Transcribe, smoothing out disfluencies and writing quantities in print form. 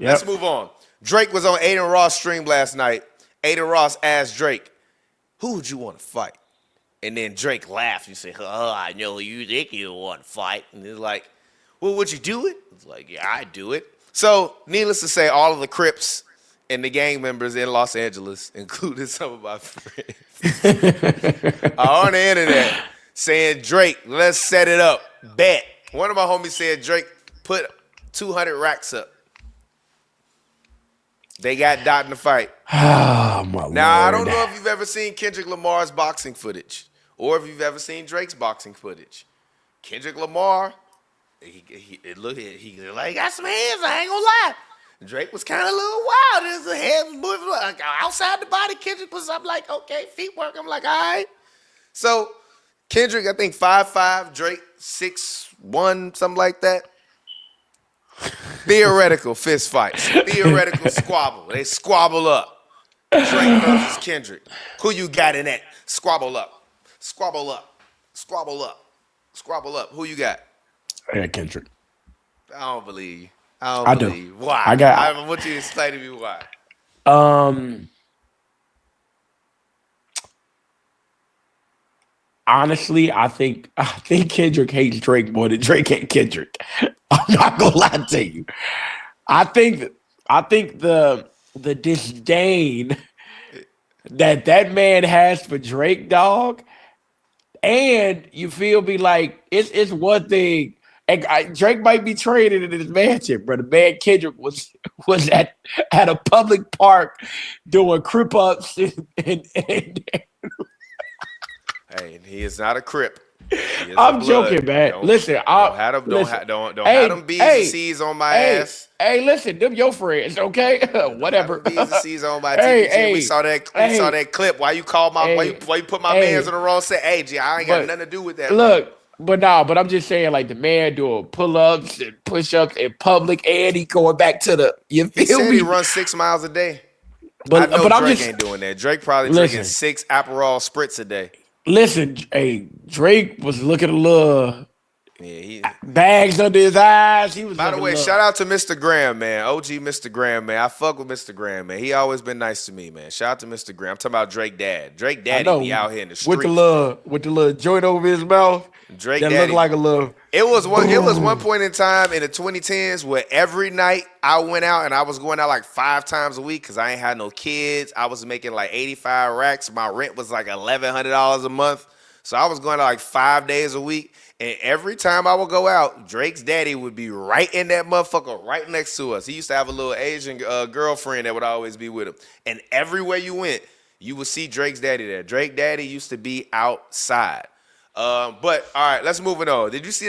let's Yep. move on. Drake was on Aiden Ross' stream last night. Aiden Ross asked Drake, "Who would you want to fight?" And then Drake laughed. He said, "Oh, I know who you think you want to fight." And he's like, "Well, would you do it?" It's like, "Yeah, I'd do it." So, needless to say, all of the Crips and the gang members in Los Angeles, including some of my friends, are on the internet saying, "Drake, let's set it up. Bet." One of my homies said Drake put 200 racks up. They got Dot in the fight. Oh my Now, I don't lord. know if you've ever seen Kendrick Lamar's boxing footage or if you've ever seen Drake's boxing footage. Kendrick Lamar, he like, got some hands, I ain't gonna lie. Drake was kind of a little wild. His head was moving like outside the body. Kendrick was up like, okay, feet work. I'm like, all right. So Kendrick, I think 5'5", Drake 6'1", something like that. Theoretical fist fights. Theoretical squabble. They squabble up. Drake versus Kendrick. Who you got in that? Squabble up. Squabble up. Squabble up. Squabble up. Who you got? Yeah, Kendrick. I don't believe you. I don't I do. believe you. Why? I got. I want you to explain to me why. Um. Honestly, I think Kendrick hates Drake more than Drake hates Kendrick. I'm not gonna lie to you. I think the disdain that man has for Drake, dog, and you feel me like it's one thing. And Drake might be traded in his mansion, but the man Kendrick was at a public park doing crip ups and Hey, he is not a Crip. He is a I'm blood. joking, man. Listen, Don't have them. listen. Don't have Hey, them B's and hey, C's on my hey, ass. hey, listen, them your friends, okay? Don't have Whatever. them B's and C's on my Hey, TPG. We hey, saw that. We saw hey, that clip. Why you call my? hey, Why you put my man's hey. on the wrong set? Hey, G, I ain't got But nothing to do with that, bro. look, but I'm just saying, like the man doing pull ups and push ups in public, and he going back to the. You He feel said he me? runs 6 miles a day. I know But I'm Drake just ain't doing that. Drake probably drinking listen, 6 Aperol spritz a day. listen. Hey, Drake was looking a little Yeah, bags under his eyes. He was By the looking a way, little. shout out to Mr. Graham, man. OG Mr. Graham, man. I fuck with Mr. Graham, man. He always been nice to me, man. Shout out to Mr. Graham. I'm talking about Drake Dad. Drake I Daddy be know out here in the with streets, man. the little joint over his mouth Drake that looked Daddy. like a little. It was one point in time in the 2010s where every night I went out and I was going out like 5 times a week because I ain't had no kids. I was making like 85 racks. My rent was like $1,100 a month. So I was going out like 5 days a week. And every time I would go out, Drake's daddy would be right in that motherfucker right next to us. He used to have a little Asian girlfriend that would always be with him. And everywhere you went, you would see Drake's daddy there. Drake daddy used to be outside. But all right, let's move it on. Did you see